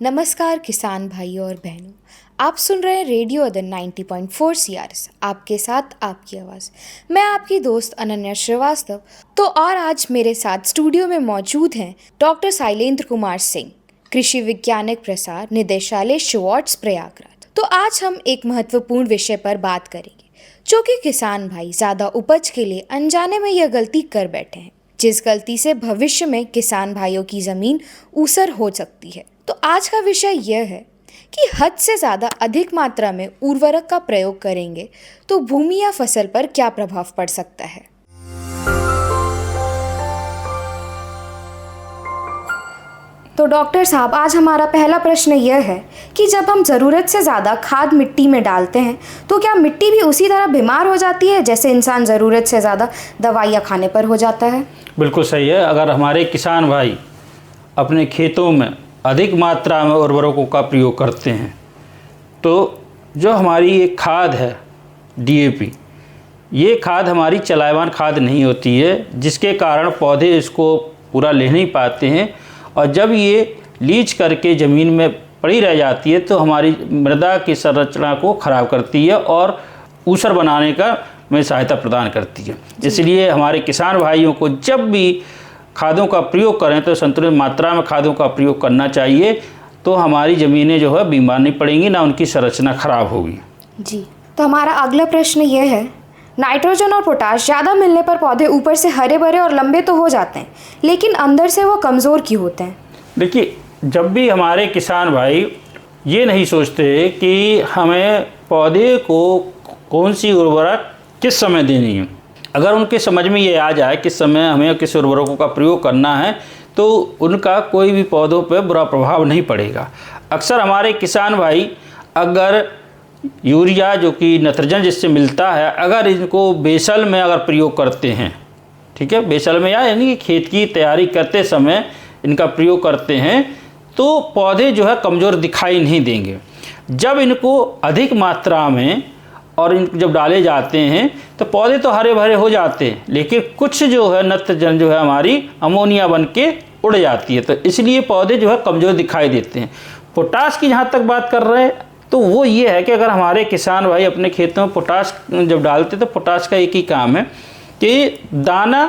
नमस्कार किसान भाइयों और बहनों। आप सुन रहे हैं रेडियो अदन 90.4 CRS, आपके साथ आपकी आवाज़। मैं आपकी दोस्त अनन्या श्रीवास्तव। तो और आज मेरे साथ स्टूडियो में मौजूद हैं डॉक्टर शैलेंद्र कुमार सिंह, कृषि वैज्ञानिक प्रसार निदेशालय शिवॉट्स प्रयागराज। तो आज हम एक महत्वपूर्ण विषय पर बात करेंगे, जो कि किसान भाई ज़्यादा उपज के लिए अनजाने में यह गलती कर बैठे हैं, जिस गलती से भविष्य में किसान भाइयों की ज़मीन ऊसर हो सकती है। तो आज का विषय यह है कि हद से ज़्यादा अधिक मात्रा में उर्वरक का प्रयोग करेंगे तो भूमि या फसल पर क्या प्रभाव पड़ सकता है। तो डॉक्टर साहब, आज हमारा पहला प्रश्न यह है कि जब हम ज़रूरत से ज़्यादा खाद मिट्टी में डालते हैं तो क्या मिट्टी भी उसी तरह बीमार हो जाती है जैसे इंसान ज़रूरत से ज़्यादा दवाइयाँ खाने पर हो जाता है? बिल्कुल सही है। अगर हमारे किसान भाई अपने खेतों में अधिक मात्रा में उर्वरकों का प्रयोग करते हैं तो जो हमारी एक खाद है DAP, ये खाद हमारी चलायमान खाद नहीं होती है, जिसके कारण पौधे इसको पूरा ले नहीं पाते हैं और जब ये लीच करके ज़मीन में पड़ी रह जाती है तो हमारी मृदा की संरचना को ख़राब करती है और ऊसर बनाने का में सहायता प्रदान करती है। इसलिए हमारे किसान भाइयों को जब भी खादों का प्रयोग करें तो संतुलित मात्रा में खादों का प्रयोग करना चाहिए, तो हमारी ज़मीनें जो है बीमार नहीं पड़ेंगी, ना उनकी संरचना खराब होगी। जी, तो हमारा अगला प्रश्न यह है, नाइट्रोजन और पोटाश ज़्यादा मिलने पर पौधे ऊपर से हरे भरे और लंबे तो हो जाते हैं, लेकिन अंदर से वो कमज़ोर क्यों होते हैं? देखिए, जब भी हमारे किसान भाई ये नहीं सोचते कि हमें पौधे को कौन सी उर्वरक किस समय देनी है, अगर उनके समझ में ये आ जाए किस समय हमें किस उर्वरकों का प्रयोग करना है तो उनका कोई भी पौधों पर बुरा प्रभाव नहीं पड़ेगा। अक्सर हमारे किसान भाई अगर यूरिया जो कि नाइट्रोजन जिससे मिलता है, अगर इनको बेसल में अगर प्रयोग करते हैं, ठीक है, बेसल में यानी कि खेत की तैयारी करते समय इनका प्रयोग करते हैं तो पौधे जो है कमज़ोर दिखाई नहीं देंगे। जब इनको अधिक मात्रा में और इन जब डाले जाते हैं तो पौधे तो हरे भरे हो जाते हैं, लेकिन कुछ जो है नाइट्रोजन जो है हमारी अमोनिया बन के उड़ जाती है, तो इसलिए पौधे जो है कमज़ोर दिखाई देते हैं। पोटाश की जहाँ तक बात कर रहे हैं तो वो ये है कि अगर हमारे किसान भाई अपने खेतों में पोटाश जब डालते तो पोटाश का एक ही काम है कि दाना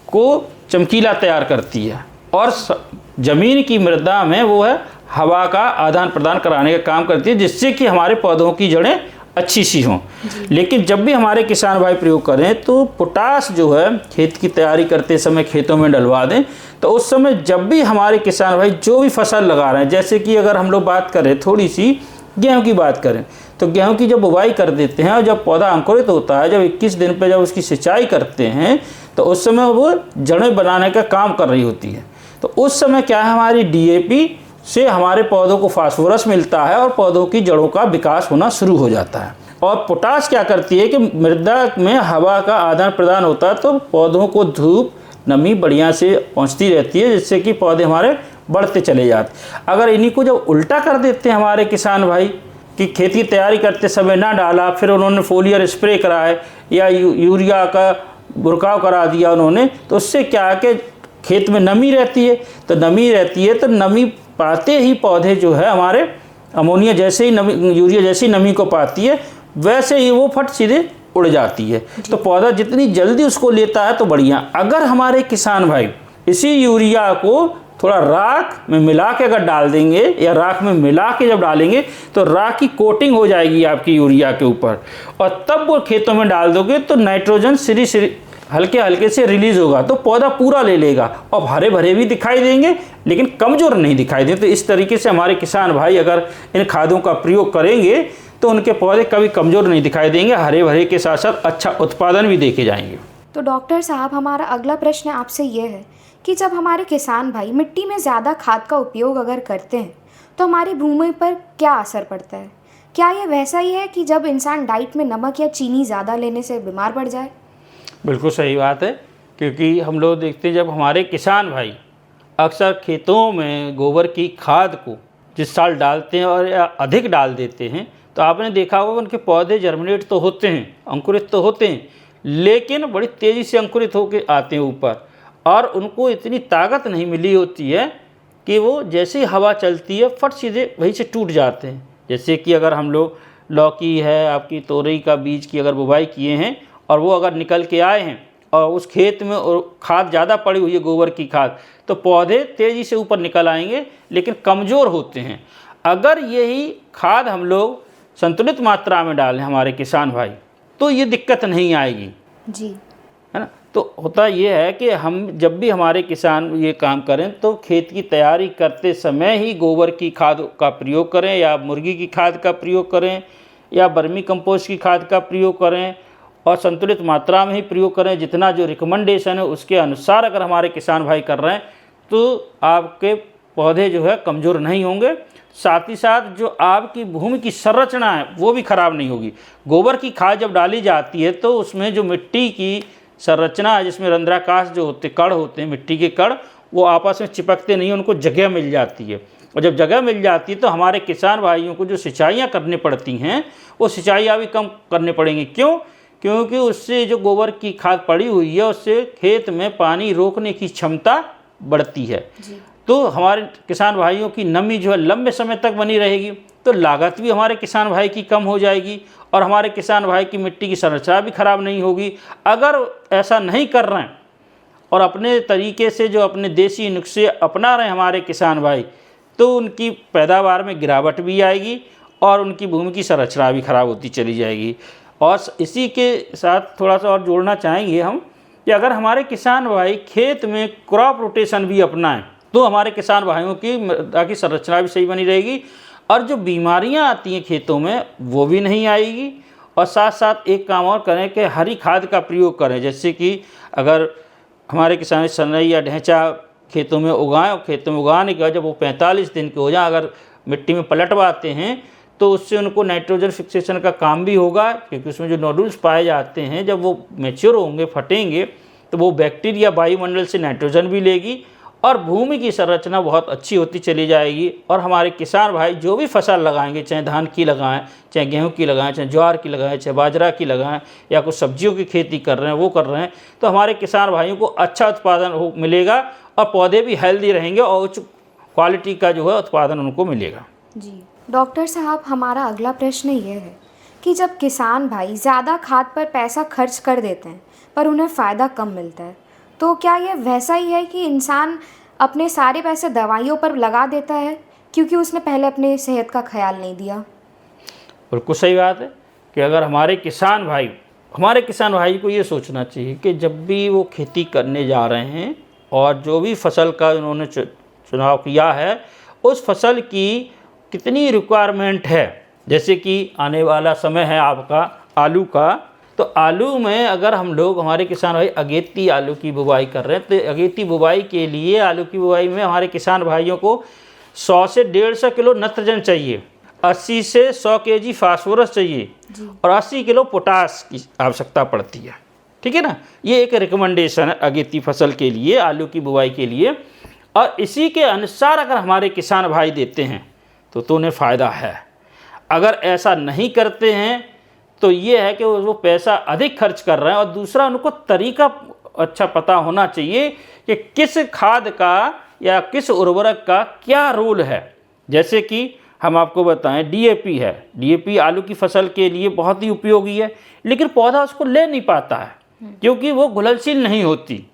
को चमकीला तैयार करती है और ज़मीन की मृदा में वो है हवा का आदान प्रदान कराने का काम करती है, जिससे कि हमारे पौधों की जड़ें अच्छी सी हों। लेकिन जब भी हमारे किसान भाई प्रयोग करें तो पोटाश जो है खेत की तैयारी करते समय खेतों में डलवा दें, तो उस समय जब भी हमारे किसान भाई जो भी फसल लगा रहे हैं, जैसे कि अगर हम लोग बात करें थोड़ी सी गेहूं की बात करें तो गेहूं की जब बुवाई कर देते हैं और जब पौधा अंकुरित होता है, जब 21 दिन पर जब उसकी सिंचाई करते हैं तो उस समय वो जड़ें बनाने का काम कर रही होती है। तो उस समय क्या है, हमारी DAP से हमारे पौधों को फास्फोरस मिलता है और पौधों की जड़ों का विकास होना शुरू हो जाता है। और पोटाश क्या करती है कि मृदा में हवा का आदान प्रदान होता है तो पौधों को धूप नमी बढ़िया से पहुंचती रहती है, जिससे कि पौधे हमारे बढ़ते चले जाते। अगर इन्हीं को जब उल्टा कर देते हैं हमारे किसान भाई कि खेती तैयारी करते समय ना डाला, फिर उन्होंने फोलियर स्प्रे कराए या यूरिया का बुरकाव करा दिया उन्होंने, तो उससे क्या है कि खेत में नमी रहती है, तो नमी पाते ही पौधे जो है हमारे अमोनिया जैसे ही नमी, यूरिया जैसी नमी को पाती है वैसे ही वो फट सीधे उड़ जाती है। तो पौधा जितनी जल्दी उसको लेता है तो बढ़िया। अगर हमारे किसान भाई इसी यूरिया को थोड़ा राख में मिला के अगर डाल देंगे या राख में मिला के जब डालेंगे तो राख की कोटिंग हो जाएगी आपकी यूरिया के ऊपर, और तब वो खेतों में डाल दोगे तो नाइट्रोजन हल्के हल्के से रिलीज होगा, तो पौधा पूरा ले लेगा और हरे भरे भी दिखाई देंगे लेकिन कमज़ोर नहीं दिखाई देंगे। तो इस तरीके से हमारे किसान भाई अगर इन खादों का प्रयोग करेंगे तो उनके पौधे कभी कमज़ोर नहीं दिखाई देंगे, हरे भरे के साथ साथ अच्छा उत्पादन भी देखे जाएंगे। तो डॉक्टर साहब, हमारा अगला प्रश्न आपसे ये है कि जब हमारे किसान भाई मिट्टी में ज़्यादा खाद का उपयोग अगर करते हैं तो हमारी भूमि पर क्या असर पड़ता है? क्या ये वैसा ही है कि जब इंसान डाइट में नमक या चीनी ज़्यादा लेने से बीमार पड़ जाए? बिल्कुल सही बात है, क्योंकि हम लोग देखते हैं जब हमारे किसान भाई अक्सर खेतों में गोबर की खाद को जिस साल डालते हैं और या अधिक डाल देते हैं तो आपने देखा होगा उनके पौधे जर्मिनेट तो होते हैं, अंकुरित तो होते हैं, लेकिन बड़ी तेज़ी से अंकुरित होकर आते हैं ऊपर, और उनको इतनी ताकत नहीं मिली होती है कि वो जैसे ही हवा चलती है फट सीधे वहीं से टूट जाते हैं। जैसे कि अगर हम लोग लौकी है, आपकी तोरई का बीज की अगर बुवाई किए हैं और वो अगर निकल के आए हैं और उस खेत में और खाद ज़्यादा पड़ी हुई है, गोबर की खाद, तो पौधे तेज़ी से ऊपर निकल आएंगे लेकिन कमज़ोर होते हैं। अगर यही खाद हम लोग संतुलित मात्रा में डालें हमारे किसान भाई, तो ये दिक्कत नहीं आएगी जी, है ना। तो होता ये है कि हम जब भी हमारे किसान ये काम करें तो खेत की तैयारी करते समय ही गोबर की खाद का प्रयोग करें, या मुर्गी की खाद का प्रयोग करें, या वर्मी कंपोस्ट की खाद का प्रयोग करें, और संतुलित मात्रा में ही प्रयोग करें। जितना जो रिकमेंडेशन है उसके अनुसार अगर हमारे किसान भाई कर रहे हैं तो आपके पौधे जो है कमज़ोर नहीं होंगे। साथ ही साथ जो आपकी भूमि की संरचना है वो भी खराब नहीं होगी। गोबर की खाद जब डाली जाती है तो उसमें जो मिट्टी की संरचना है, जिसमें रंध्राकाश जो होते कण होते हैं, मिट्टी के कण, वो आपस में चिपकते नहीं, उनको जगह मिल जाती है। और जब जगह मिल जाती है तो हमारे किसान भाइयों को जो सिंचाइयाँ करनी पड़ती हैं वो सिंचाइयाँ भी कम करनी पड़ेंगी। क्यों? क्योंकि उससे जो गोबर की खाद पड़ी हुई है उससे खेत में पानी रोकने की क्षमता बढ़ती है। तो हमारे किसान भाइयों की नमी जो है लंबे समय तक बनी रहेगी, तो लागत भी हमारे किसान भाई की कम हो जाएगी और हमारे किसान भाई की मिट्टी की संरचना भी खराब नहीं होगी। अगर ऐसा नहीं कर रहे हैं और अपने तरीके से जो अपने देसी नुस्खे अपना रहे हैं हमारे किसान भाई, तो उनकी पैदावार में गिरावट भी आएगी और उनकी भूमि की संरचना भी खराब होती चली जाएगी। और इसी के साथ थोड़ा सा और जोड़ना चाहेंगे हम कि अगर हमारे किसान भाई खेत में क्रॉप रोटेशन भी अपनाएं तो हमारे किसान भाइयों की मृदा की संरचना भी सही बनी रहेगी और जो बीमारियां आती हैं खेतों में वो भी नहीं आएगी। और साथ साथ एक काम और करें कि हरी खाद का प्रयोग करें। जैसे कि अगर हमारे किसान सनई या ढैंचा खेतों में उगाएं और खेतों में उगाने के बाद जब वो 45 दिन के हो जाए अगर मिट्टी में पलटवाते हैं तो उससे उनको नाइट्रोजन फिक्सेशन का काम भी होगा, क्योंकि उसमें जो नोडुल्स पाए जाते हैं जब वो मैच्योर होंगे, फटेंगे, तो वो बैक्टीरिया वायुमंडल से नाइट्रोजन भी लेगी और भूमि की संरचना बहुत अच्छी होती चली जाएगी। और हमारे किसान भाई जो भी फसल लगाएंगे, चाहे धान की लगाएं, चाहे गेहूं की लगाएं, चाहे ज्वार की लगाएं, चाहे बाजरा की लगाएं, या कुछ सब्जियों की खेती कर रहे हैं वो कर रहे हैं, तो हमारे किसान भाइयों को अच्छा उत्पादन मिलेगा और पौधे भी हेल्दी रहेंगे और उच्च क्वालिटी का जो है उत्पादन उनको मिलेगा। जी डॉक्टर साहब, हमारा अगला प्रश्न ये है कि जब किसान भाई ज़्यादा खाद पर पैसा खर्च कर देते हैं पर उन्हें फ़ायदा कम मिलता है, तो क्या यह वैसा ही है कि इंसान अपने सारे पैसे दवाइयों पर लगा देता है क्योंकि उसने पहले अपने सेहत का ख्याल नहीं दिया? बिल्कुल सही बात है कि अगर हमारे किसान भाई को ये सोचना चाहिए कि जब भी वो खेती करने जा रहे हैं और जो भी फसल का उन्होंने चुनाव किया है उस फसल की कितनी रिक्वायरमेंट है। जैसे कि आने वाला समय है आपका आलू का, तो आलू में अगर हम लोग हमारे किसान भाई अगेती आलू की बुवाई कर रहे हैं तो अगेती बुवाई के लिए आलू की बुवाई में हमारे किसान भाइयों को 100 से 150 किलो नत्रजन चाहिए, 80 से 100 केजी फास्फोरस चाहिए और 80 किलो पोटास की आवश्यकता पड़ती है। ठीक है ना, ये एक रिकमेंडेशन है अगेती फसल के लिए, आलू की बुवाई के लिए। और इसी के अनुसार अगर हमारे किसान भाई देते हैं तो उन्हें फ़ायदा है। अगर ऐसा नहीं करते हैं तो ये है कि वो पैसा अधिक खर्च कर रहे हैं। और दूसरा, उनको तरीका अच्छा पता होना चाहिए कि किस खाद का या किस उर्वरक का क्या रोल है। जैसे कि हम आपको बताएं, डीएपी है, डीएपी आलू की फसल के लिए बहुत ही उपयोगी है, लेकिन पौधा उसको ले नहीं पाता है क्योंकि वो घुलनशील नहीं होती।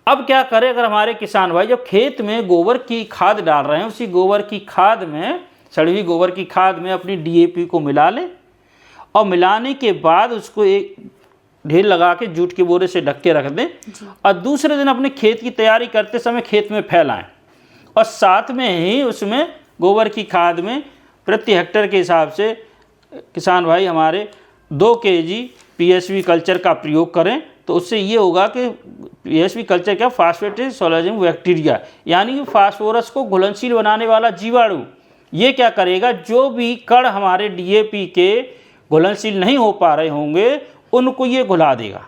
अब क्या करें, अगर हमारे किसान भाई जब खेत में गोबर की खाद डाल रहे हैं, उसी गोबर की खाद में, सड़ी हुई गोबर की खाद में अपनी डीएपी को मिला लें और मिलाने के बाद उसको एक ढेर लगा के जूट के बोरे से ढक के रख दें और दूसरे दिन अपने खेत की तैयारी करते समय खेत में फैलाएं। और साथ में ही उसमें गोबर की खाद में प्रति हेक्टेयर के हिसाब से किसान भाई हमारे 2 केजी पीएसवी कल्चर का प्रयोग करें। तो उससे ये होगा कि पीएसवी कल्चर क्या, फास्फेटेड सोलैजियम बैक्टीरिया, यानी कि फास्फोरस को घुलनशील बनाने वाला जीवाणु, ये क्या करेगा, जो भी कण हमारे डीएपी के घुलनशील नहीं हो पा रहे होंगे उनको ये घुला देगा।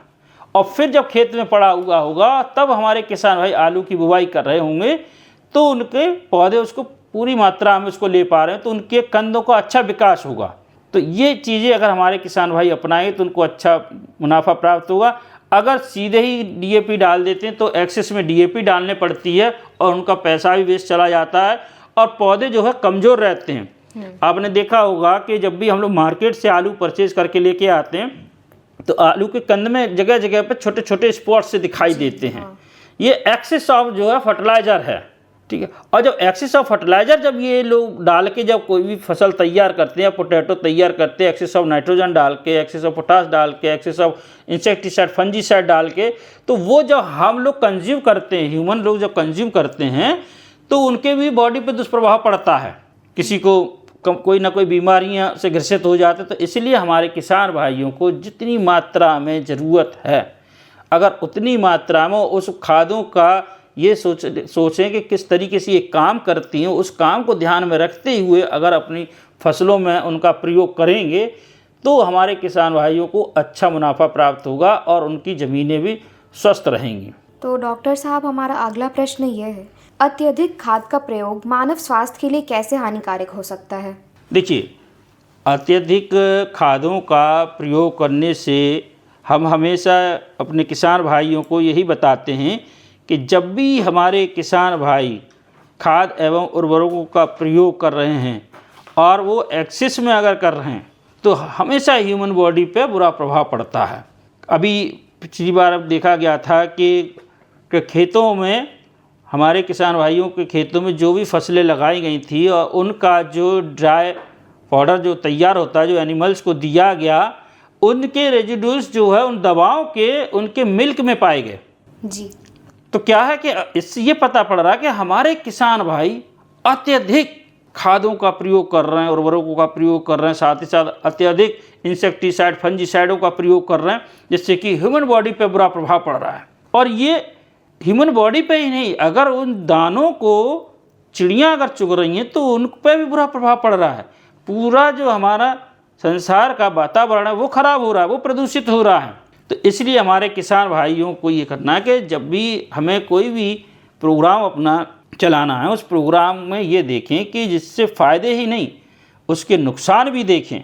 और फिर जब खेत में पड़ा हुआ होगा तब हमारे किसान भाई आलू की बुवाई कर रहे होंगे तो उनके पौधे उसको पूरी मात्रा में उसको ले पा रहे हैं, तो उनके कंदों का अच्छा विकास होगा। तो ये चीज़ें अगर हमारे किसान भाई अपनाएं तो उनको अच्छा मुनाफा प्राप्त होगा। अगर सीधे ही डीएपी डाल देते हैं तो एक्सेस में डीएपी डालने पड़ती है और उनका पैसा भी वेस्ट चला जाता है और पौधे जो है कमज़ोर रहते हैं। आपने देखा होगा कि जब भी हम लोग मार्केट से आलू परचेज करके लेके आते हैं तो आलू के कंद में जगह जगह पे छोटे छोटे स्पॉट से दिखाई देते हैं। ये एक्सेस ऑफ जो है फर्टिलाइज़र है, ठीक है। और जब एक्सेस ऑफ फर्टिलाइज़र जब ये लोग डाल के जब कोई भी फसल तैयार करते हैं, पोटैटो तैयार करते हैं, एक्सेस ऑफ नाइट्रोजन डाल के, एक्सेस ऑफ पोटास डाल के, एक्सेस ऑफ इंसेक्टिसाइड फंजीसाइड डाल के, तो वो जब हम लोग कंज्यूम करते हैं, ह्यूमन लोग जब कंज्यूम करते हैं तो उनके भी बॉडी पे दुष्प्रभाव पड़ता है। किसी को कोई ना कोई बीमारियां से ग्रसित हो जाते। तो इसलिए हमारे किसान भाइयों को जितनी मात्रा में ज़रूरत है, अगर उतनी मात्रा में उस खादों का ये सोचें कि किस तरीके से ये काम करती हैं, उस काम को ध्यान में रखते हुए अगर अपनी फसलों में उनका प्रयोग करेंगे तो हमारे किसान भाइयों को अच्छा मुनाफा प्राप्त होगा और उनकी ज़मीनें भी स्वस्थ रहेंगी। तो डॉक्टर साहब, हमारा अगला प्रश्न ये है, अत्यधिक खाद का प्रयोग मानव स्वास्थ्य के लिए कैसे हानिकारक हो सकता है? देखिए, अत्यधिक खादों का प्रयोग करने से हम हमेशा अपने किसान भाइयों को यही बताते हैं कि जब भी हमारे किसान भाई खाद एवं उर्वरकों का प्रयोग कर रहे हैं और वो एक्सेस में अगर कर रहे हैं तो हमेशा ह्यूमन बॉडी पे बुरा प्रभाव पड़ता है। अभी पिछली बार अब देखा गया था कि खेतों में, हमारे किसान भाइयों के खेतों में जो भी फसलें लगाई गई थी और उनका जो ड्राई पाउडर जो तैयार होता है, जो एनिमल्स को दिया गया, उनके रेजिड्यूल्स जो है उन दवाओं के उनके मिल्क में पाए गए जी। तो क्या है कि इससे ये पता पड़ रहा है कि हमारे किसान भाई अत्यधिक खादों का प्रयोग कर रहे हैं, उर्वरकों का प्रयोग कर रहे हैं, साथ ही साथ अत्यधिक इंसेक्टिसाइड फंजीसाइडों का प्रयोग कर रहे हैं, जिससे कि ह्यूमन बॉडी पे बुरा प्रभाव पड़ रहा है। और ये ह्यूमन बॉडी पे ही नहीं, अगर उन दानों को चिड़ियाँ अगर चुग रही हैं तो उन पर भी बुरा प्रभाव पड़ रहा है। पूरा जो हमारा संसार का वातावरण है वो खराब हो रहा है, वो प्रदूषित हो रहा है। तो इसलिए हमारे किसान भाइयों को ये करना है कि जब भी हमें कोई भी प्रोग्राम अपना चलाना है, उस प्रोग्राम में ये देखें कि जिससे फ़ायदे ही नहीं उसके नुकसान भी देखें।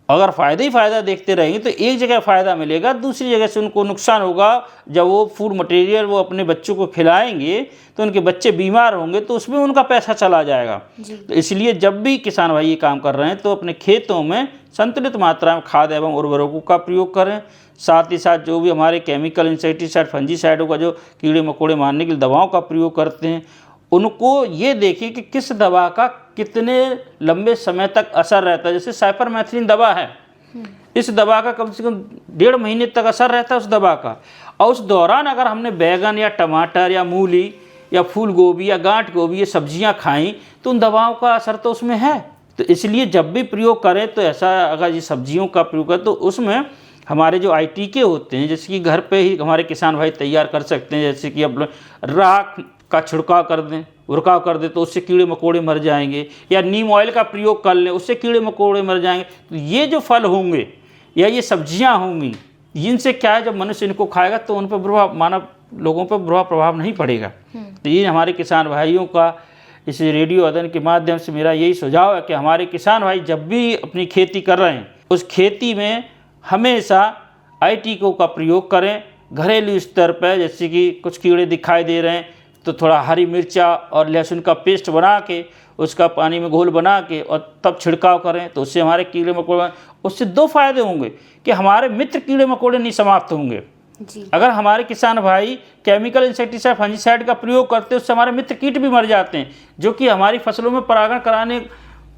अगर फ़ायदा ही फ़ायदा देखते रहेंगे तो एक जगह फ़ायदा मिलेगा, दूसरी जगह से उनको नुकसान होगा। जब वो फूड मटेरियल वो अपने बच्चों को खिलाएंगे तो उनके बच्चे बीमार होंगे, तो उसमें उनका पैसा चला जाएगा। तो इसलिए जब भी किसान भाई ये काम कर रहे हैं तो अपने खेतों में संतुलित मात्रा में खाद एवं उर्वरकों का प्रयोग करें। साथ ही साथ जो भी हमारे केमिकल इंसेक्टिसाइड फंजीसाइडों का जो कीड़े मकोड़े मारने के लिए दवाओं का प्रयोग करते हैं, उनको ये देखें कि किस दवा का कितने लंबे समय तक असर रहता है। जैसे साइपरमेथ्रिन दवा है, इस दवा का कम से कम 1.5 महीने तक असर रहता है उस दवा का। और उस दौरान अगर हमने बैगन या टमाटर या मूली या फूल गोभी या गांठ गोभी ये सब्जियां खाई तो उन दवाओं का असर तो उसमें है। तो इसलिए जब भी प्रयोग करें तो ऐसा, अगर ये सब्जियों का प्रयोग करें तो उसमें हमारे जो ITK होते हैं, जैसे कि घर पे ही हमारे किसान भाई तैयार कर सकते हैं। जैसे कि अब राख का छिड़काव कर दें, उड़काव कर दें तो उससे कीड़े मकोड़े मर जाएंगे, या नीम ऑयल का प्रयोग कर लें, उससे कीड़े मकोड़े मर जाएंगे। तो ये जो फल होंगे या ये सब्जियां होंगी, इनसे क्या है, जब मनुष्य इनको खाएगा तो उन पर मानव लोगों पर बुरा प्रभाव नहीं पड़ेगा। तो ये हमारे किसान भाइयों का इस रेडियो अध्ययन के माध्यम से मेरा यही सुझाव है कि हमारे किसान भाई जब भी अपनी खेती कर रहे हैं उस खेती में हमेशा ITK का प्रयोग करें घरेलू स्तर पर। जैसे कि कुछ कीड़े दिखाई दे रहे हैं तो थोड़ा हरी मिर्चा और लहसुन का पेस्ट बना के उसका पानी में घोल बना के और तब छिड़काव करें, तो उससे हमारे कीड़े मकोड़े, उससे 2 फायदे होंगे कि हमारे मित्र कीड़े मकोड़े नहीं समाप्त होंगे जी। अगर हमारे किसान भाई केमिकल इंसेक्टिसाइड फंजीसाइड का प्रयोग करते हैं, उससे हमारे मित्र कीट भी मर जाते हैं, जो कि हमारी फसलों में परागण कराने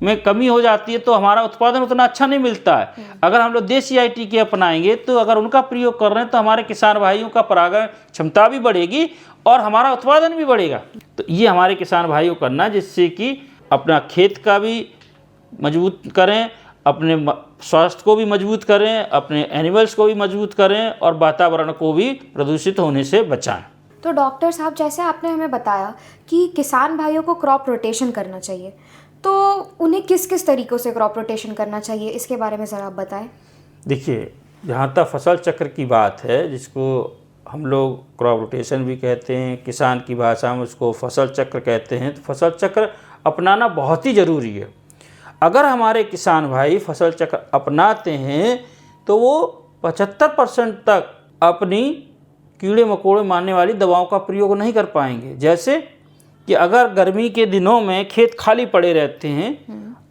में कमी हो जाती है, तो हमारा उत्पादन उतना अच्छा नहीं मिलता है। अगर हम लोग देसी ITK अपनाएंगे तो अगर उनका प्रयोग कर रहे हैं तो हमारे किसान भाइयों का परागण क्षमता भी बढ़ेगी और हमारा उत्पादन भी बढ़ेगा। तो ये हमारे किसान भाइयों को करना, जिससे कि अपना खेत का भी मजबूत करें, अपने स्वास्थ्य को भी मजबूत करें, अपने एनिमल्स को भी मजबूत करें और वातावरण को भी प्रदूषित होने से बचाएं। तो डॉक्टर साहब, जैसे आपने हमें बताया कि किसान भाइयों को क्रॉप रोटेशन करना चाहिए, तो उन्हें किस किस तरीक़ों से क्रॉप रोटेशन करना चाहिए, इसके बारे में ज़रा आप बताएं। देखिए, जहाँ तक फसल चक्र की बात है, जिसको हम लोग क्रॉप रोटेशन भी कहते हैं, किसान की भाषा में उसको फसल चक्र कहते हैं, तो फसल चक्र अपनाना बहुत ही ज़रूरी है। अगर हमारे किसान भाई फसल चक्र अपनाते हैं तो वो 75% तक अपनी कीड़े मकोड़े मारने वाली दवाओं का प्रयोग नहीं कर पाएंगे। जैसे कि अगर गर्मी के दिनों में खेत खाली पड़े रहते हैं,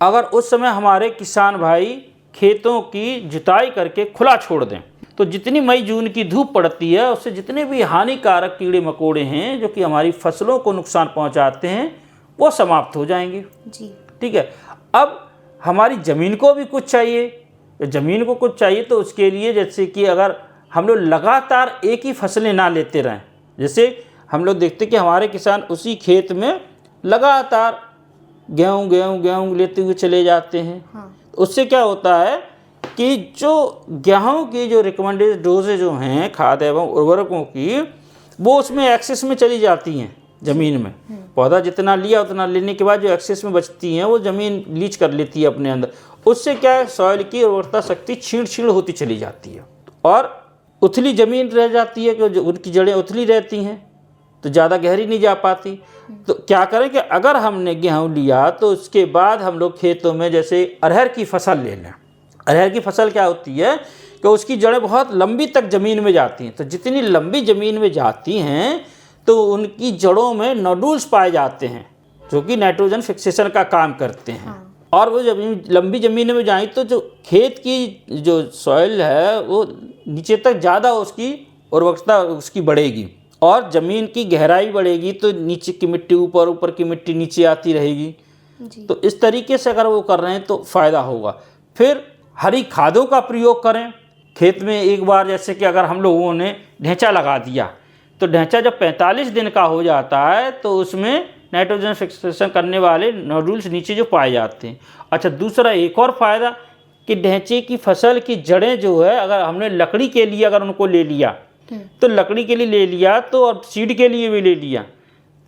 अगर उस समय हमारे किसान भाई खेतों की जुताई करके खुला छोड़ दें तो जितनी मई जून की धूप पड़ती है उससे जितने भी हानिकारक कीड़े मकोड़े हैं जो कि हमारी फसलों को नुकसान पहुंचाते हैं वो समाप्त हो जाएंगे जी। ठीक है। अब हमारी ज़मीन को भी कुछ चाहिए, ज़मीन को कुछ चाहिए तो उसके लिए जैसे कि अगर हम लोग लगातार एक ही फसलें ना लेते रहें, जैसे हम लोग देखते कि हमारे किसान उसी खेत में लगातार गेहूँ गेहूँ गेहूँ लेते हुए चले जाते हैं। हाँ। उससे क्या होता है कि जो गेहूँ की जो रिकमेंडेड डोजेज जो हैं खाद एवं उर्वरकों की वो उसमें एक्सेस में चली जाती हैं ज़मीन में। पौधा जितना लिया उतना लेने के बाद जो एक्सेस में बचती हैं वो ज़मीन लीच कर लेती है अपने अंदर। उससे क्या है, सॉइल की उर्वरता शक्ति छीण छीण होती चली जाती है और उथली ज़मीन रह जाती है कि उनकी जड़ें उथली रहती हैं तो ज़्यादा गहरी नहीं जा पाती। तो क्या करें कि अगर हमने गेहूँ लिया तो उसके बाद हम लोग खेतों में जैसे अरहर की फसल ले लें। अरहर की फसल क्या होती है कि उसकी जड़ें बहुत लंबी तक ज़मीन में जाती हैं, तो जितनी लंबी ज़मीन में जाती हैं तो उनकी जड़ों में नोडुल्स पाए जाते हैं जो कि नाइट्रोजन फिक्सेशन का काम करते हैं। और वो जब लंबी ज़मीन में जाएँ तो जो खेत की जो सॉइल है वो नीचे तक ज़्यादा उसकी उर्वरकता उसकी बढ़ेगी और ज़मीन की गहराई बढ़ेगी तो नीचे की मिट्टी ऊपर, ऊपर की मिट्टी नीचे आती रहेगी जी। तो इस तरीके से अगर वो कर रहे हैं तो फ़ायदा होगा। फिर हरी खादों का प्रयोग करें खेत में। एक बार जैसे कि अगर हम लोगों ने ढेंचा लगा दिया तो ढेंचा जब 45 दिन का हो जाता है तो उसमें नाइट्रोजन फिक्सेशन करने वाले नोडुल्स नीचे जो पाए जाते हैं। अच्छा, दूसरा एक और फ़ायदा कि ढेंचे की फसल की जड़ें जो है अगर हमने लकड़ी के लिए अगर उनको ले लिया तो लकड़ी के लिए ले लिया तो और सीड के लिए भी ले लिया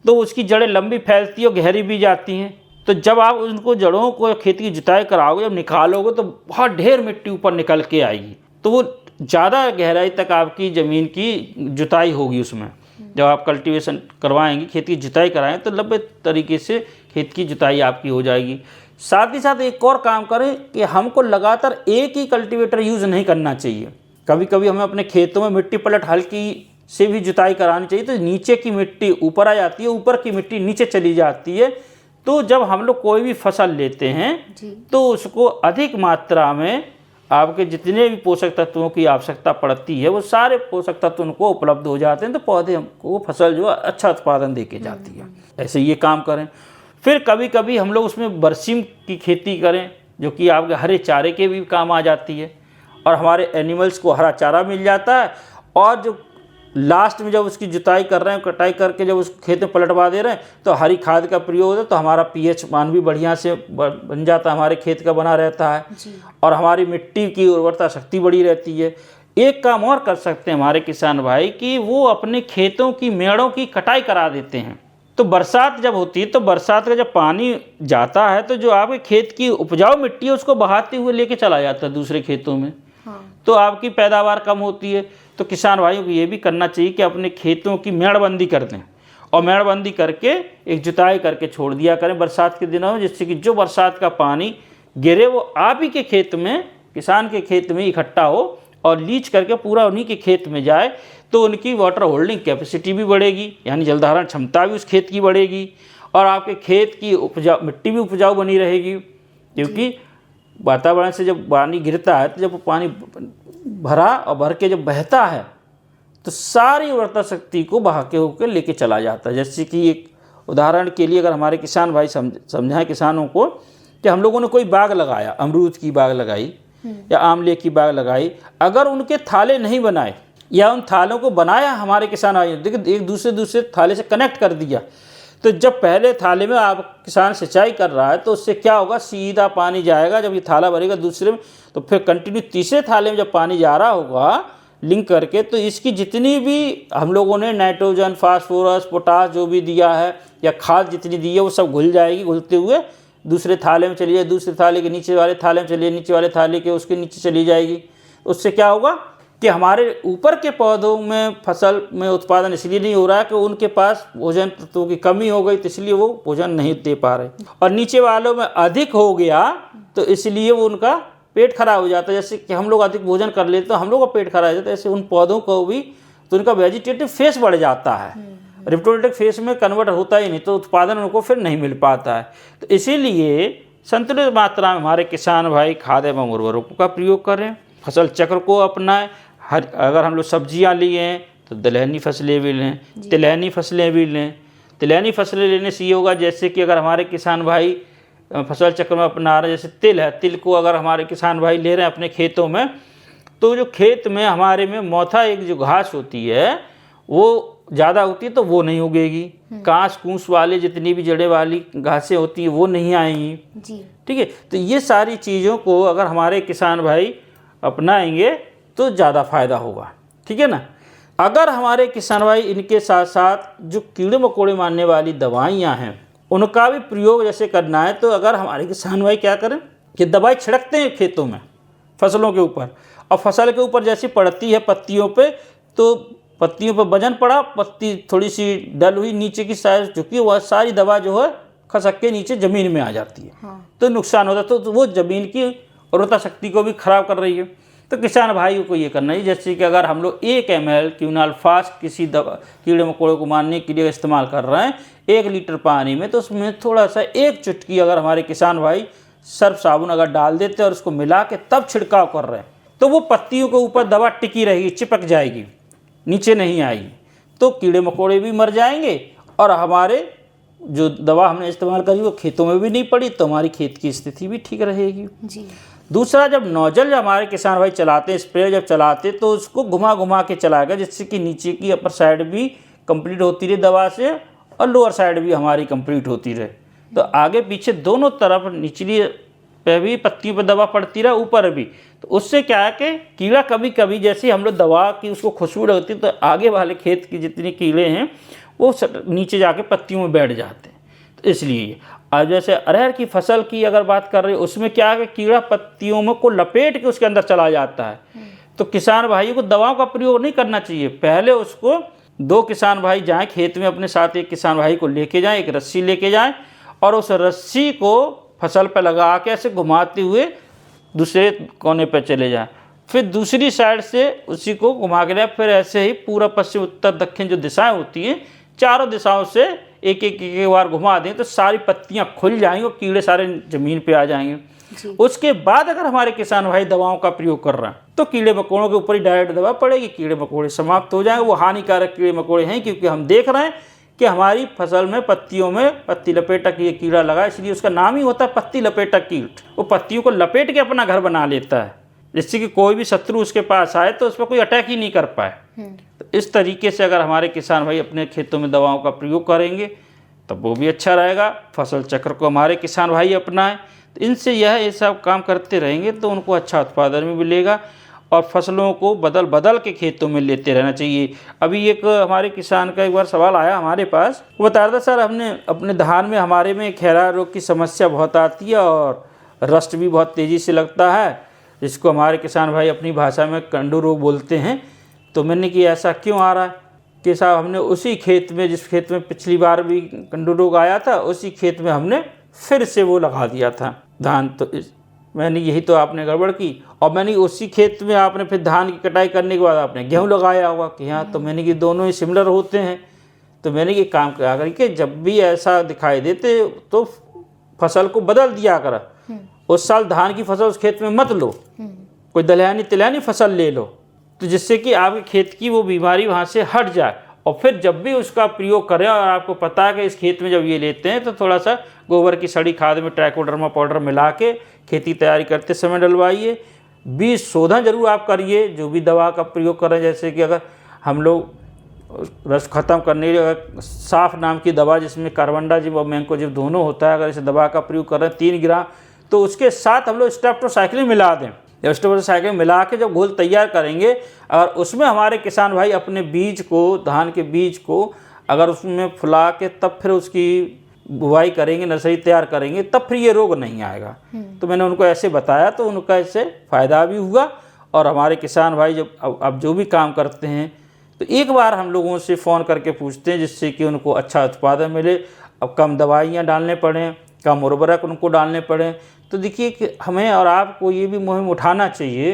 तो उसकी जड़ें लंबी फैलती और गहरी भी जाती हैं। तो जब आप उनको जड़ों को खेत की जुताई कराओगे, जब निकालोगे तो बहुत ढेर मिट्टी ऊपर निकल के आएगी तो वो ज़्यादा गहराई तक आपकी ज़मीन की जुताई होगी। उसमें जब आप कल्टीवेशन करवाएंगे, खेत की जुताई कराएं तो लंबे तरीके से खेत की जुताई आपकी हो जाएगी। साथ ही साथ एक और काम करें कि हमको लगातार एक ही कल्टीवेटर यूज़ नहीं करना चाहिए। कभी कभी हमें अपने खेतों में मिट्टी पलट हल्की से भी जुताई करानी चाहिए तो नीचे की मिट्टी ऊपर आ जाती है, ऊपर की मिट्टी नीचे चली जाती है। तो जब हम लोग कोई भी फसल लेते हैं तो उसको अधिक मात्रा में आपके जितने भी पोषक तत्वों की आवश्यकता पड़ती है वो सारे पोषक तत्व उनको उपलब्ध हो जाते हैं तो पौधे हमको फसल जो अच्छा उत्पादन दे के जाती है। ऐसे ये काम करें। फिर कभी कभी हम लोग उसमें बरसीम की खेती करें जो कि आपके हरे चारे के भी काम आ जाती है और हमारे एनिमल्स को हरा चारा मिल जाता है। और जो लास्ट में जब उसकी जुताई कर रहे हैं, कटाई करके जब उस खेत में पलटवा दे रहे हैं तो हरी खाद का प्रयोग होता है तो हमारा पीएच मान भी बढ़िया से बन जाता है, हमारे खेत का बना रहता है और हमारी मिट्टी की उर्वरता शक्ति बड़ी रहती है। एक काम और कर सकते हैं हमारे किसान भाई कि वो अपने खेतों की मेड़ों की कटाई करा देते हैं। तो बरसात जब होती है तो बरसात का जब पानी जाता है तो जो आपके खेत की उपजाऊ मिट्टी है उसको बहाते हुए लेके चला जाता है दूसरे खेतों में। तो आपकी पैदावार कम होती है। तो किसान भाइयों को ये भी करना चाहिए कि अपने खेतों की मेड़बंदी कर दें और मेड़बंदी करके एक जुताई करके छोड़ दिया करें बरसात के दिनों में, जिससे कि जो बरसात का पानी गिरे वो आप ही के खेत में, किसान के खेत में इकट्ठा हो और लीच करके पूरा उन्हीं के खेत में जाए तो उनकी वाटर होल्डिंग कैपेसिटी भी बढ़ेगी, यानी जलधारण क्षमता भी उस खेत की बढ़ेगी और आपके खेत की उपजाऊ मिट्टी भी उपजाऊ बनी रहेगी। क्योंकि वातावरण से जब पानी गिरता है तो जब पानी भरा और भर के जब बहता है तो सारी उर्वरता शक्ति को बहा के होकर लेके चला जाता है। जैसे कि एक उदाहरण के लिए अगर हमारे किसान भाई समझाएं किसानों को कि हम लोगों ने कोई बाग लगाया, अमरूद की बाग लगाई या आंवले की बाग लगाई, अगर उनके थाले नहीं बनाए या उन थालों को बनाया हमारे किसान भाई देखिए एक दूसरे थाले से कनेक्ट कर दिया तो जब पहले थाले में आप किसान सिंचाई कर रहा है तो उससे क्या होगा, सीधा पानी जाएगा। जब ये थाला भरेगा दूसरे में तो फिर कंटिन्यू तीसरे थाले में जब पानी जा रहा होगा लिंक करके तो इसकी जितनी भी हम लोगों ने नाइट्रोजन, फास्फोरस, पोटास जो भी दिया है या खाद जितनी दी है वो सब घुल जाएगी, घुलते हुए दूसरे थाले में चली जाए, दूसरे थाले के नीचे वाले थाले में चली, नीचे वाले थाले के उसके नीचे चली जाएगी। उससे क्या होगा कि हमारे ऊपर के पौधों में फसल में उत्पादन इसलिए नहीं हो रहा है कि उनके पास भोजन तत्वों की कमी हो गई तो इसलिए वो भोजन नहीं दे पा रहे, और नीचे वालों में अधिक हो गया तो इसलिए वो उनका पेट खराब हो जाता है। जैसे कि हम लोग अधिक भोजन कर लेते तो हम लोग का पेट खराब हो जाता है, ऐसे उन पौधों को भी तो उनका वेजिटेटिव फेस बढ़ जाता है, रिप्रोडक्टिव फेस में कन्वर्ट होता ही नहीं, तो उत्पादन उनको फिर नहीं मिल पाता है। तो इसीलिए संतुलित मात्रा में हमारे किसान भाई खाद एवं उर्वरकों का प्रयोग करें, फसल चक्र को अपनाएं। अगर हम लोग सब्जियां लिए हैं तो दलहनी फसलें भी लें, तिलहनी फसलें भी लें। तिलहनी फसलें लेने से ये होगा, जैसे कि अगर हमारे किसान भाई फसल चक्र में अपना रहे हैं, जैसे तिल है, तिल को अगर हमारे किसान भाई ले रहे हैं अपने खेतों में, तो जो खेत में हमारे में मोथा एक जो घास होती है वो ज़्यादा होती है, तो वो नहीं उगेगी। कांस कूस वाले जितनी भी जड़े वाली घासें होती हैं वो नहीं आएंगी जी। ठीक है, तो ये सारी चीज़ों को अगर हमारे किसान भाई अपनाएंगे तो ज़्यादा फायदा होगा। ठीक है ना। अगर हमारे किसान भाई इनके साथ साथ जो कीड़े मकोड़े मारने वाली दवाइयाँ हैं उनका भी प्रयोग जैसे करना है, तो अगर हमारे किसान भाई क्या करें कि दवाई छिड़कते हैं खेतों में फसलों के ऊपर, और फसल के ऊपर जैसी पड़ती है पत्तियों पे, तो पत्तियों पर वजन पड़ा, पत्ती थोड़ी सी डल हुई, नीचे की साइड झुकी, वह सारी दवा जो है खसक के नीचे ज़मीन में आ जाती है। हाँ। तो नुकसान होता है, तो वो ज़मीन की उर्वरता शक्ति को भी खराब कर रही है। तो किसान भाइयों को ये करना है, जैसे कि अगर हम लोग 1 ml क्यूनाल्फास किसी दवा कीड़े मकोड़े को मारने के लिए इस्तेमाल कर रहे हैं 1 लीटर पानी में, तो उसमें थोड़ा सा 1 चुटकी अगर हमारे किसान भाई सर्फ साबुन अगर डाल देते हैं और उसको मिला के तब छिड़काव कर रहे हैं, तो वो पत्तियों के ऊपर दवा टिकी रहेगी, चिपक जाएगी, नीचे नहीं आएगी, तो कीड़े मकोड़े भी मर जाएंगे और हमारे जो दवा हमने इस्तेमाल करी वो खेतों में भी नहीं पड़ी, तो हमारी खेत की स्थिति भी ठीक रहेगी जी। दूसरा, जब नोजल हमारे किसान भाई चलाते हैं, स्प्रे जब चलाते, तो उसको घुमा घुमा के चलाएगा, जिससे कि नीचे की अपर साइड भी कंप्लीट होती रहे दवा से और लोअर साइड भी हमारी कंप्लीट होती रहे। तो आगे पीछे दोनों तरफ निचली पे भी पत्तियों पर दवा पड़ती रहे, ऊपर भी, तो उससे क्या है कि कीड़ा कभी कभी जैसे हम लोग दवा की उसको खुशबू लगती है, तो आगे वाले खेत की जितने कीड़े हैं वो नीचे जाके पत्तियों में बैठ जाते हैं। तो इसलिए अब जैसे अरहर की फसल की अगर बात कर रहे हैं, उसमें क्या है कि कीड़ा पत्तियों में को लपेट के उसके अंदर चला जाता है, तो किसान भाइयों को दवाओं का प्रयोग नहीं करना चाहिए। पहले उसको 2 किसान भाई जाएं खेत में, अपने साथ एक किसान भाई को लेके जाएं, एक रस्सी लेके जाएं और उस रस्सी को फसल पर लगा के ऐसे घुमाते हुए दूसरे कोने पर चले जाएं, फिर दूसरी साइड से उसी को घुमा के लाए, फिर ऐसे ही पूरा पश्चिम उत्तर दक्षिण जो दिशाएं होती हैं चारों दिशाओं से एक बार घुमा दें, तो सारी पत्तियां खुल जाएंगी और कीड़े सारे ज़मीन पे आ जाएंगे। उसके बाद अगर हमारे किसान भाई दवाओं का प्रयोग कर रहे हैं, तो कीड़े मकोड़ों के ऊपर ही डायरेक्ट दवा पड़ेगी, कीड़े मकोड़े समाप्त हो जाएंगे। वो हानिकारक कीड़े मकोड़े हैं, क्योंकि हम देख रहे हैं कि हमारी फसल में पत्तियों में पत्ती लपेटक ये कीड़ा लगा, इसलिए उसका नाम ही होता है पत्ती लपेटक कीट। वो पत्तियों को लपेट के अपना घर बना लेता है, जिससे कि कोई भी शत्रु उसके पास आए तो उस पर कोई अटैक ही नहीं कर पाए। तो इस तरीके से अगर हमारे किसान भाई अपने खेतों में दवाओं का प्रयोग करेंगे तब वो भी अच्छा रहेगा। फसल चक्र को हमारे किसान भाई अपनाएं, तो इनसे ये सब काम करते रहेंगे तो उनको अच्छा उत्पादन भी मिलेगा और फसलों को बदल बदल के खेतों में लेते रहना चाहिए। अभी एक हमारे किसान का एक बार सवाल आया हमारे पास, वो बता रहा था, सर हमने अपने धान में हमारे में खैरा रोग की समस्या बहुत आती है और रस्ट भी बहुत तेज़ी से लगता है, जिसको हमारे किसान भाई अपनी भाषा में कंडू रोग बोलते हैं। तो मैंने कि ऐसा क्यों आ रहा है कि साहब हमने उसी खेत में, जिस खेत में पिछली बार भी कंडू रोग आया था, उसी खेत में हमने फिर से वो लगा दिया था धान। तो मैंने यही तो आपने गड़बड़ की, और मैंने उसी खेत में आपने फिर धान की कटाई करने के बाद आपने गेहूँ लगाया होगा कि हाँ, तो मैंने कि दोनों ही सिमिलर होते हैं। तो मैंने कि काम क्या करके जब भी ऐसा दिखाई देते तो फसल को बदल दिया कर, उस साल धान की फसल उस खेत में मत लो, कोई दलहनी तिलहनी फसल ले लो, तो जिससे कि आपके खेत की वो बीमारी वहाँ से हट जाए। और फिर जब भी उसका प्रयोग करें और आपको पता है कि इस खेत में जब ये लेते हैं तो थोड़ा सा गोबर की सड़ी खाद में ट्राइकोडर्मा पाउडर मिला के खेती तैयारी करते समय डलवाइए। बीज शोधन जरूर आप करिए, जो भी दवा का प्रयोग करें, जैसे कि अगर हम लोग रस ख़त्म करने के साफ नाम की दवा जिसमें कार्बनडाजिम और मैंकोजिब दोनों होता है, अगर इस दवा का प्रयोग करें 3 ग्राम, तो उसके साथ हम लोग स्टेप्टोसाइक्लिन मिला दें। स्टेप्टोसाइक्लिन मिला के जब घोल तैयार करेंगे, अगर उसमें हमारे किसान भाई अपने बीज को, धान के बीज को अगर उसमें फुला के तब फिर उसकी बुवाई करेंगे, नर्सरी तैयार करेंगे, तब फिर ये रोग नहीं आएगा। तो मैंने उनको ऐसे बताया, तो उनका इससे फ़ायदा भी हुआ। और हमारे किसान भाई जब अब जो भी काम करते हैं तो एक बार हम लोगों से फ़ोन करके पूछते हैं, जिससे कि उनको अच्छा उत्पादन मिले। अब कम दवाइयाँ डालने पड़ें, कम उर्वरक उनको डालने पड़ें। तो देखिए कि हमें और आपको ये भी मुहिम उठाना चाहिए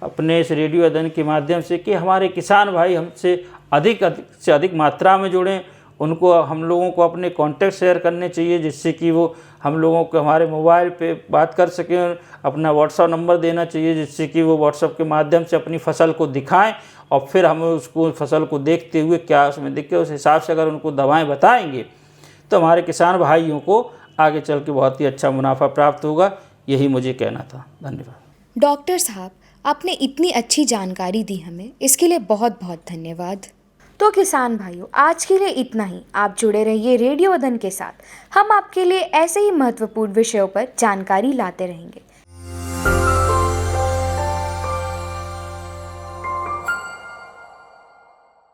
अपने इस रेडियो अदन के माध्यम से कि हमारे किसान भाई हमसे अधिक से अधिक मात्रा में जुड़ें। उनको हम लोगों को अपने कॉन्टैक्ट शेयर करने चाहिए, जिससे कि वो हम लोगों को हमारे मोबाइल पे बात कर सकें। अपना व्हाट्सअप नंबर देना चाहिए, जिससे कि वो व्हाट्सअप के माध्यम से अपनी फसल को दिखाएं और फिर हम उसको फसल को देखते हुए क्या उसमें दिखे उस हिसाब से अगर उनको दवाएं बताएंगे तो हमारे किसान भाइयों को आगे चल के बहुत ही अच्छा मुनाफा प्राप्त होगा। यही मुझे कहना था। धन्यवाद। डॉक्टर साहब, आपने इतनी अच्छी जानकारी दी हमें, इसके लिए बहुत बहुत धन्यवाद। तो किसान भाइयों, आज के लिए इतना ही। आप जुड़े रहिए रेडियो वदन के साथ। हम आपके लिए ऐसे ही महत्वपूर्ण विषयों पर जानकारी लाते रहेंगे।